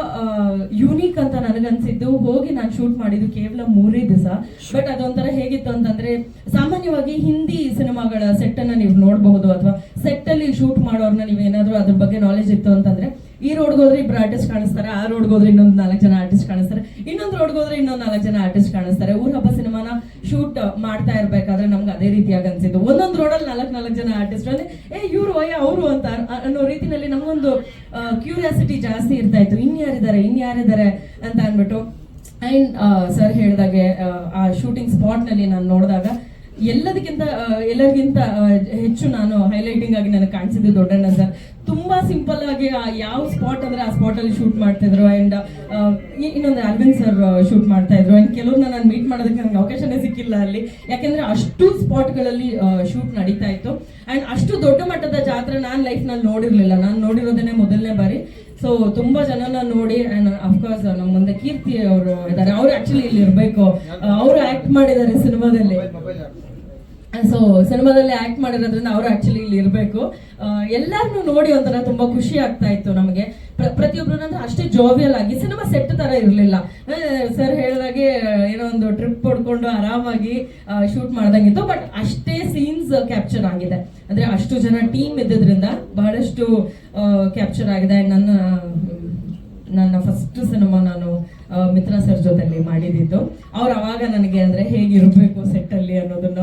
ಯೂನಿಕ್ ಅಂತ ನನಗನ್ಸಿದ್ದು, ಹೋಗಿ ನಾನು ಶೂಟ್ ಮಾಡಿದ್ದು ಕೇವಲ 3 ದಿವಸ. ಬಟ್ ಅದೊಂಥರ ಹೇಗಿತ್ತು ಅಂತಂದ್ರೆ, ಸಾಮಾನ್ಯವಾಗಿ ಹಿಂದಿ ಸಿನಿಮಾಗಳ ಸೆಟ್ ಅನ್ನ ನೀವು ನೋಡಬಹುದು, ಅಥವಾ ಸೆಟ್ ಅಲ್ಲಿ ಶೂಟ್ ಮಾಡೋರ್ನ ನೀವೇನಾದ್ರೂ ಅದ್ರ ಬಗ್ಗೆ ನಾಲೆಜ್ ಇತ್ತು ಅಂತಂದ್ರೆ, ಈ ರೋಡ್ಗೆ ಹೋದ್ರೆ 2 ಆರ್ಟಿಸ್ಟ್ ಕಾಣಿಸ್ತಾರೆ, ಆ ರೋಡ್ಗೆ ಹೋದ್ರೆ ಇನ್ನೊಂದು 4 ಜನ ಆರ್ಟಿಸ್ಟ್ ಕಾಣಿಸ್ತಾರೆ, ಇನ್ನೊಂದು ರೋಡ್ಗೆ ಹೋದ್ರೆ ಇನ್ನೊಂದು 4 ಜನ ಆರ್ಟಿಸ್ಟ್ ಕಾಣಿಸ್ತಾರೆ. ಊರ ಹಬ್ಬ ಸಿನಿಮಾನ ಶೂಟ್ ಮಾಡ್ತಾ ಇರ್ಬೇಕಾದ್ರೆ ನಮ್ಗೆ ಅದೇ ರೀತಿಯಾಗಿ ಅನ್ಸಿದ್ದು. ಒಂದೊಂದು ರೋಡಲ್ಲಿ 4 ಜನ ಆರ್ಟಿಸ್ಟ್ ಅಂದ್ರೆ ಅವರು ಅಂತ ಅನ್ನೋ ರೀತಿನಲ್ಲಿ ನಮ್ಗೊಂದು ಕ್ಯೂರಿಯಾಸಿಟಿ ಜಾಸ್ತಿ ಇರ್ತಾ ಇತ್ತು, ಇನ್ಯಾರಿದ್ದಾರೆ ಅಂತ ಅನ್ಬಿಟ್ಟು. ಅಂಡ್ ಸರ್ ಹೇಳಿದಾಗೆ ಆ ಶೂಟಿಂಗ್ ಸ್ಪಾಟ್ ನಲ್ಲಿ ನಾನು ನೋಡಿದಾಗ ಎಲ್ಲರಿಗಿಂತ ಹೆಚ್ಚು ನಾನು ಹೈಲೈಟಿಂಗ್ ಆಗಿ ನನಗೆ ಕಾಣಿಸಿದ್ದು ದೊಡ್ಡಣ್ಣ ಸರ್. ತುಂಬಾ ಸಿಂಪಲ್ ಆಗಿ ಯಾವ ಸ್ಪಾಟ್ ಅಂದ್ರೆ ಆ ಸ್ಪಾಟ್ ಅಲ್ಲಿ ಶೂಟ್ ಮಾಡ್ತಿದ್ರು. ಅಂಡ್ ಇನ್ನೊಂದು ಅರವಿಂದ್ ಸರ್ ಶೂಟ್ ಮಾಡ್ತಾ ಇದ್ರು. ಅಂಡ್ ಕೆಲವ್ರನ್ನ ನಾನು ಮೀಟ್ ಮಾಡೋದಕ್ಕೆ ನನಗೆ ಅವಕಾಶನೇ ಸಿಕ್ಕಿಲ್ಲ ಅಲ್ಲಿ, ಯಾಕೆಂದ್ರೆ ಅಷ್ಟು ಸ್ಪಾಟ್ ಗಳಲ್ಲಿ ಶೂಟ್ ನಡೀತಾ ಇತ್ತು. ಅಂಡ್ ಅಷ್ಟು ದೊಡ್ಡ ಮಟ್ಟದ ಜಾತ್ರೆ ನಾನು ಲೈಫ್ ನಲ್ಲಿ ನೋಡಿರ್ಲಿಲ್ಲ, ನಾನು ನೋಡಿರೋದೇನೆ ಮೊದಲನೇ ಬಾರಿ. ಸೊ ತುಂಬಾ ಜನನ ನೋಡಿ, ಅಂಡ್ ಅಫ್ಕೋರ್ಸ್ ನಮ್ಮ ಮುಂದೆ ಕೀರ್ತಿ ಅವರು ಇದ್ದಾರೆ, ಅವ್ರು ಆಕ್ಚುಲಿ ಇಲ್ಲಿ ಇರ್ಬೇಕು, ಅವರು ಆಕ್ಟ್ ಮಾಡಿದ್ದಾರೆ ಸಿನಿಮಾದಲ್ಲಿ. ಸೊ ಸಿನಿಮಾದಲ್ಲಿ ಆಕ್ಟ್ ಮಾಡಿರೋದ್ರಿಂದ ಅವರು ಆಕ್ಚುಲಿ ಇಲ್ಲಿ ಇರಬೇಕು. ಎಲ್ಲಾರನ್ನೂ ನೋಡಿ ಒಂಥರ ತುಂಬಾ ಖುಷಿ ಆಗ್ತಾ ಇತ್ತು ನಮಗೆ. ಪ್ರತಿಯೊಬ್ಬರು ಅಂದ್ರೆ ಅಷ್ಟೇ ಜೋವಿಯಲ್ ಆಗಿ, ಸಿನಿಮಾ ಸೆಟ್ ತರ ಇರಲಿಲ್ಲ. ಸರ್ ಹೇಳಿದಾಗೆ ಏನೋ ಒಂದು ಟ್ರಿಪ್ ಹೊಡ್ಕೊಂಡು ಆರಾಮಾಗಿ ಶೂಟ್ ಮಾಡ್ದಂಗಿತ್ತು. ಬಟ್ ಅಷ್ಟೇ ಸೀನ್ಸ್ ಕ್ಯಾಪ್ಚರ್ ಆಗಿದೆ, ಅಂದ್ರೆ ಅಷ್ಟು ಜನ ಟೀಮ್ ಇದ್ದಿದ್ರಿಂದ ಬಹಳಷ್ಟು ಕ್ಯಾಪ್ಚರ್ ಆಗಿದೆ. ನನ್ನ ಫಸ್ಟ್ ಸಿನಿಮಾ ನಾನು ಮಿತ್ರ ಸರ್ ಜೊತೆಲಿ ಮಾಡಿದ್ದು. ಅವ್ರು ಅವಾಗ ನನಗೆ ಅಂದ್ರೆ ಹೇಗಿರ್ಬೇಕು ಸೆಟ್ ಅಲ್ಲಿ ಅನ್ನೋದನ್ನ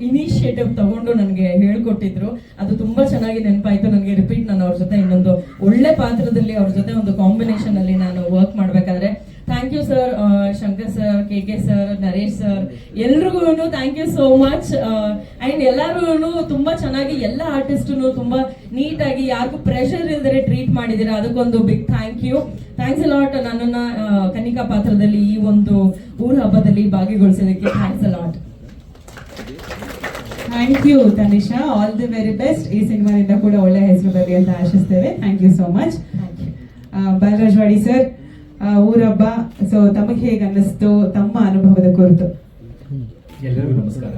ಇನಿಷಿಯೇಟಿವ್ ತಗೊಂಡು ನನಗೆ ಹೇಳ್ಕೊಟ್ಟಿದ್ರು. ಅದು ತುಂಬಾ ಚೆನ್ನಾಗಿ ನೆನಪಾಯ್ತು ನನಗೆ. ರಿಪೀಟ್ ನಾನು ಅವ್ರ ಜೊತೆ ಇನ್ನೊಂದು ಒಳ್ಳೆ ಪಾತ್ರದಲ್ಲಿ ಅವ್ರ ಜೊತೆ ಒಂದು ಕಾಂಬಿನೇಷನ್ ಅಲ್ಲಿ ನಾನು ವರ್ಕ್ ಮಾಡ್ಬೇಕಾದ್ರೆ, thank you sir, Shankar sir, K sir, Naresh sir, ಎಲ್ರಿಗೂ thank you so much. And ಎಲ್ಲರೂ ತುಂಬಾ ಚೆನ್ನಾಗಿ, ಎಲ್ಲ ಆರ್ಟಿಸ್ಟು ತುಂಬಾ ನೀಟಾಗಿ, ಯಾರಿಗೂ ಪ್ರೆಷರ್ ಇಲ್ದರೆ ಟ್ರೀಟ್ ಮಾಡಿದ್ದೀರಾ, ಅದಕ್ಕೊಂದು big thank you. Thanks a lot. ನನ್ನನ್ನ ಕನಿಕಾ ಪಾತ್ರದಲ್ಲಿ ಈ ಒಂದು ಊರ ಹಬ್ಬದಲ್ಲಿ ಭಾಗಿಗೊಳಿಸೋದಕ್ಕೆ thanks a lot. Thank you Tanisha, all the very best. ಈ ಸಿನಿಮಾದಿಂದ ಕೂಡ ಒಳ್ಳೆ ಹೆಸರು ಬರಲಿ ಅಂತ ಆಶಿಸ್ತೇವೆ. Thank you so much. Balaraj Wadi sir, Oorabba. So ತಮಗೆ ಹೇಗೆ ಅನ್ನಿಸ್ತು, ತಮ್ಮ ಅನುಭವದ ಕುರಿತು? ಎಲ್ಲರಿಗೂ ನಮಸ್ಕಾರ.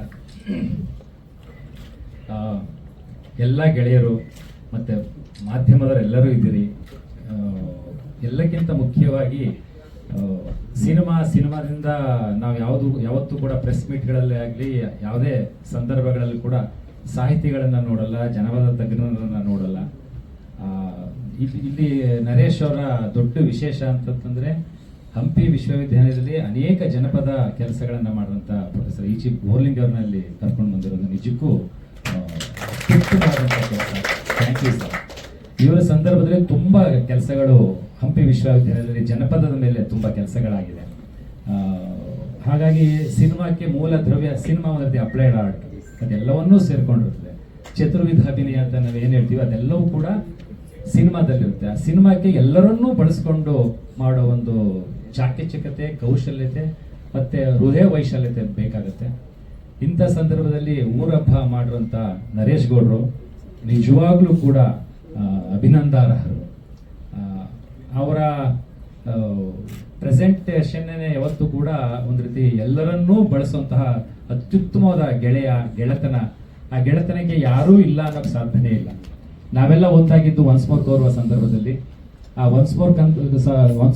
ಎಲ್ಲ ಗೆಳೆಯರು ಮತ್ತು ಮಾಧ್ಯಮದವರೆಲ್ಲರೂ ಇದ್ದೀರಿ. ಎಲ್ಲಕ್ಕಿಂತ ಮುಖ್ಯವಾಗಿ ಸಿನಿಮಾದಿಂದ ನಾವು ಯಾವತ್ತೂ ಕೂಡ ಪ್ರೆಸ್ ಮೀಟ್ಗಳಲ್ಲಿ ಆಗಲಿ ಯಾವುದೇ ಸಂದರ್ಭಗಳಲ್ಲಿ ಕೂಡ ಸಾಹಿತಿಗಳನ್ನು ನೋಡಲ್ಲ, ಜನಪದ ತಜ್ಞರನ್ನು ನೋಡಲ್ಲ. ಇಲ್ಲಿ ನರೇಶ್ ಅವರ ದೊಡ್ಡ ವಿಶೇಷ ಅಂತಂದರೆ ಹಂಪಿ ವಿಶ್ವವಿದ್ಯಾಲಯದಲ್ಲಿ ಅನೇಕ ಜನಪದ ಕೆಲಸಗಳನ್ನು ಮಾಡುವಂಥ ಪ್ರೊಫೆಸರ್ ಇ.ಜಿ. ಬೋರ್ಲಿಂಗ್ ಅವ್ರನ್ನ ಇಲ್ಲಿ ಕರ್ಕೊಂಡು ಬಂದಿರೋದು ನಿಜಕ್ಕೂ ಅತ್ಯುತ್ತಮವಾದಂಥ ಕೆಲಸ. Thank you sir. ಇವರ ಸಂದರ್ಭದಲ್ಲಿ ತುಂಬ ಕೆಲಸಗಳು ಹಂಪಿ ವಿಶ್ವವಿದ್ಯಾಲಯದಲ್ಲಿ ಜನಪದದ ಮೇಲೆ ತುಂಬ ಕೆಲಸಗಳಾಗಿದೆ. ಹಾಗಾಗಿ ಸಿನಿಮಾಕ್ಕೆ ಮೂಲ ದ್ರವ್ಯ ಸಿನಿಮಾ ಒಂದು ಅಪ್ಲೈಡ್ ಆರ್ಟ್ ಅದೆಲ್ಲವನ್ನೂ ಸೇರ್ಕೊಂಡಿರ್ತದೆ. ಚತುರ್ವಿಧ ಅಭಿನಯ ಅಂತ ನಾವು ಏನು ಹೇಳ್ತೀವಿ ಅದೆಲ್ಲವೂ ಕೂಡ ಸಿನಿಮಾದಲ್ಲಿರುತ್ತೆ. ಆ ಸಿನಿಮಾಕ್ಕೆ ಎಲ್ಲರನ್ನೂ ಬಳಸ್ಕೊಂಡು ಮಾಡೋ ಒಂದು ಚಾಕಚಕ್ಯತೆ, ಕೌಶಲ್ಯತೆ ಮತ್ತು ಹೃದಯ ವೈಶಾಲ್ಯತೆ ಬೇಕಾಗುತ್ತೆ. ಇಂಥ ಸಂದರ್ಭದಲ್ಲಿ ಊರಬ್ಬ ಮಾಡಿರುವಂಥ ನರೇಶ್ ಗೌಡರು ನಿಜವಾಗ್ಲೂ ಕೂಡ ಅಭಿನಂದಾರ್ಹರು. ಅವರ ಪ್ರೆಸೆಂಟೇಷನ್ನೇ ಯಾವತ್ತೂ ಕೂಡ ಒಂದು ರೀತಿ ಎಲ್ಲರನ್ನೂ ಬಳಸುವಂತಹ ಅತ್ಯುತ್ತಮವಾದ ಗೆಳೆತನ. ಆ ಗೆಳೆತನಕ್ಕೆ ಯಾರೂ ಇಲ್ಲ ಅನ್ನೋಕ್ಕೆ ಸಾಧ್ಯನೇ ಇಲ್ಲ. ನಾವೆಲ್ಲ ಒಂದಾಗಿದ್ದು ಒನ್ಸ್ ಮೋರ್ ಕೌರವ ಸಂದರ್ಭದಲ್ಲಿ. ಆ ಒನ್ಸ್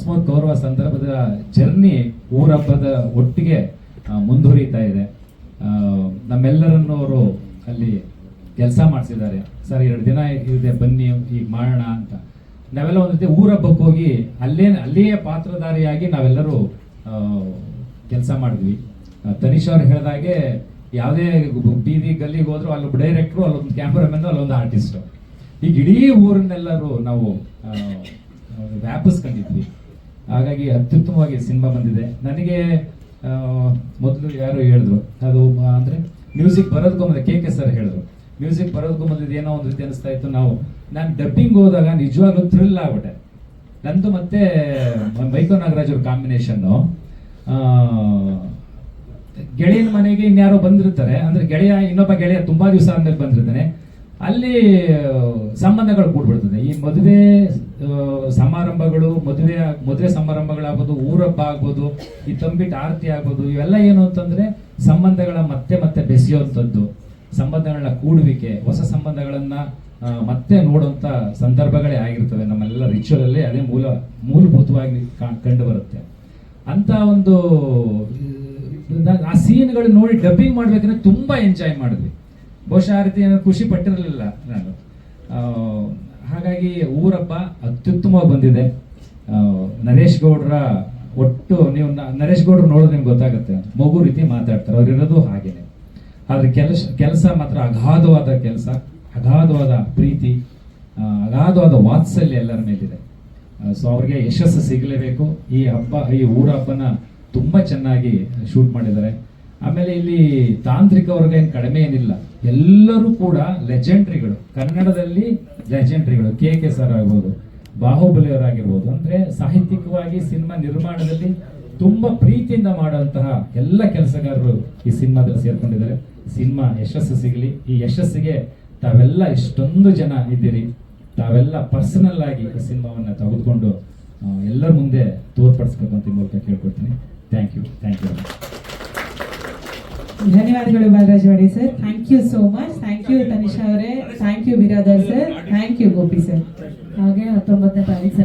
ಮೋರ್ ಕೌರವ ಸಂದರ್ಭದ ಜರ್ನಿ ಊರಬ್ಬದ ಒಟ್ಟಿಗೆ ಮುಂದುವರಿತಾ ಇದೆ. ನಮ್ಮೆಲ್ಲರನ್ನು ಅವರು ಅಲ್ಲಿ ಕೆಲಸ ಮಾಡಿಸಿದ್ದಾರೆ. ಸರ್ 2 ದಿನ ಇದೆ ಬನ್ನಿ ಈಗ ಮಾಡೋಣ ಅಂತ. ನಾವೆಲ್ಲ ಒಂದು ರೀತಿ ಊರಬ್ಬಕ್ಕೆ ಹೋಗಿ ಅಲ್ಲಿಯೇ ಪಾತ್ರಧಾರಿಯಾಗಿ ನಾವೆಲ್ಲರೂ ಕೆಲಸ ಮಾಡಿದ್ವಿ. ತನಿಷ್ ಅವ್ರು ಹೇಳಿದಾಗೆ ಯಾವುದೇ ಬೀದಿ ಗಲ್ಲಿಗೆ ಹೋದ್ರು ಅಲ್ಲೊಬ್ಬ ಡೈರೆಕ್ಟ್ರು, ಅಲ್ಲೊಂದು ಕ್ಯಾಮ್ರಾಮನ್, ಅಲ್ಲೊಂದು ಆರ್ಟಿಸ್ಟು, ಈಗ ಇಡೀ ಊರನ್ನೆಲ್ಲರೂ ನಾವು ವ್ಯಾಪಿಸ್ಕೊಂಡಿದ್ವಿ. ಹಾಗಾಗಿ ಅತ್ಯುತ್ತಮವಾಗಿ ಸಿನಿಮಾ ಬಂದಿದೆ. ನನಗೆ ಮೊದಲು ಯಾರು ಹೇಳಿದ್ರು ಅದು ಅಂದರೆ ಮ್ಯೂಸಿಕ್ ಬರೋದಕ್ಕೂ ಮುಂದೆ ಕೆ ಸರ್ ಹೇಳಿದ್ರು ಮ್ಯೂಸಿಕ್ ಬರೋದಕ್ಕೂ ಮುಂದೆ ಏನೋ ಒಂದು ರೀತಿ ಅನಿಸ್ತಾ ಇತ್ತು. ನಾನು ಡಬ್ಬಿಂಗ್ ಹೋದಾಗ ನಿಜವಾಗ್ಲೂ ಥ್ರಿಲ್ ಆಗ್ಬಿಟ್ಟೆ. ನಂದು ಮತ್ತೆ ಮೈಕೋ ನಾಗರಾಜ್ ಅವ್ರ ಕಾಂಬಿನೇಷನ್ನು. ಗೆಳೆಯನ ಮನೆಗೆ ಇನ್ಯಾರೋ ಬಂದಿರ್ತಾರೆ, ಅಂದರೆ ಇನ್ನೊಬ್ಬ ಗೆಳೆಯ ತುಂಬಾ ದಿವಸ ಆದ್ಮೇಲೆ ಬಂದಿರ್ತಾನೆ. ಅಲ್ಲಿ ಸಂಬಂಧಗಳು ಕೂಡ್ಬಿಡ್ತದೆ. ಈ ಮದುವೆ ಸಮಾರಂಭಗಳು, ಮದುವೆ ಸಮಾರಂಭಗಳಾಗ್ಬೋದು, ಊರಬ್ಬ ಆಗ್ಬೋದು, ಈ ತಂಬಿಟ್ಟು ಆರತಿ ಆಗ್ಬೋದು, ಇವೆಲ್ಲ ಏನು ಅಂತಂದ್ರೆ ಸಂಬಂಧಗಳ ಮತ್ತೆ ಬೆಸೆಯುವಂಥದ್ದು, ಸಂಬಂಧಗಳನ್ನ ಕೂಡುವಿಕೆ, ಹೊಸ ಸಂಬಂಧಗಳನ್ನ ಮತ್ತೆ ನೋಡುವಂತ ಸಂದರ್ಭಗಳೇ ಆಗಿರ್ತವೆ. ನಮ್ಮೆಲ್ಲ ರಿಚುವಲ್ ಅಲ್ಲಿ ಅದೇ ಮೂಲಭೂತವಾಗಿ ಕಂಡು ಬರುತ್ತೆ. ಅಂತ ಒಂದು ಆ ಸೀನ್ಗಳು ನೋಡಿ ಡಬ್ಬಿಂಗ್ ಮಾಡ್ಬೇಕಂದ್ರೆ ತುಂಬಾ ಎಂಜಾಯ್ ಮಾಡಿದ್ವಿ. ಬಹುಶಃ ಆ ರೀತಿ ಖುಷಿ ಪಟ್ಟಿರಲಿಲ್ಲ ನಾನು. ಹಾಗಾಗಿ ಊರಬ್ಬ ಅತ್ಯುತ್ತಮವಾಗಿ ಬಂದಿದೆ. ನರೇಶ್ ಗೌಡ್ರ ಒಟ್ಟು ನೀವು ನರೇಶ್ ಗೌಡ್ರು ನೋಡೋದು ನಿಮ್ಗೆ ಗೊತ್ತಾಗುತ್ತೆ, ಮಗು ರೀತಿ ಮಾತಾಡ್ತಾರೆ. ಅವ್ರಿರೋದು ಹಾಗೇನೆ. ಆದ್ರೆ ಕೆಲಸ ಮಾತ್ರ ಅಗಾಧವಾದ ಕೆಲಸ, ಅಗಾಧವಾದ ಪ್ರೀತಿ, ಅಗಾಧವಾದ ವಾತ್ಸಲ್ಯ ಎಲ್ಲರ ಮೇಲಿದೆ. ಸೊ ಅವ್ರಿಗೆ ಯಶಸ್ಸು ಸಿಗಲೇಬೇಕು. ಈ ಊರ ಹಬ್ಬನ ತುಂಬಾ ಚೆನ್ನಾಗಿ ಶೂಟ್ ಮಾಡಿದ್ದಾರೆ. ಆಮೇಲೆ ಇಲ್ಲಿ ತಾಂತ್ರಿಕ ವರ್ಗ ಏನು ಕಡಿಮೆ ಏನಿಲ್ಲ, ಎಲ್ಲರೂ ಕೂಡ ಲೆಜೆಂಡ್ರಿಗಳು, ಕನ್ನಡದಲ್ಲಿ ಲೆಜೆಂಡ್ರಿಗಳು. ಕೆ ಸರ್ ಆಗ್ಬೋದು, ಬಾಹುಬಲಿ ಅವರಾಗಿರ್ಬೋದು. ಅಂದ್ರೆ ಸಾಹಿತ್ಯಿಕವಾಗಿ ಸಿನಿಮಾ ನಿರ್ಮಾಣದಲ್ಲಿ ತುಂಬಾ ಪ್ರೀತಿಯಿಂದ ಮಾಡುವಂತಹ ಎಲ್ಲ ಕೆಲಸಗಾರರು ಈ ಸಿನಿಮಾದಲ್ಲಿ ಸೇರ್ಕೊಂಡಿದ್ದಾರೆ. ಸಿನಿಮಾ ಯಶಸ್ಸು ಸಿಗಲಿ. ಈ ಯಶಸ್ಸಿಗೆ ತಾವೆಲ್ಲ ಇಷ್ಟೊಂದು ಜನ ಇದ್ದೀರಿ. ತಾವೆಲ್ಲ ಪರ್ಸನಲ್ ಆಗಿ ಈ ಸಿನಿಮಾವನ್ನ ತೆಗೆದುಕೊಂಡು ಎಲ್ಲರ ಮುಂದೆ ತೋರ್ಪಡಿಸ್ಬೇಕು ಅಂತ ಈ ಮೂಲಕ ಕೇಳ್ಕೊಳ್ತೀನಿ. Thank you. ಧನ್ಯವಾದಗಳು Balaraj Wadi sir. Thank you so much. Thank you Tanisha ಅವರೇ. Thank you Biradar sir. Thank you Gopi sir. ಹಾಗೆ 19ನೇ ತಾರೀಕು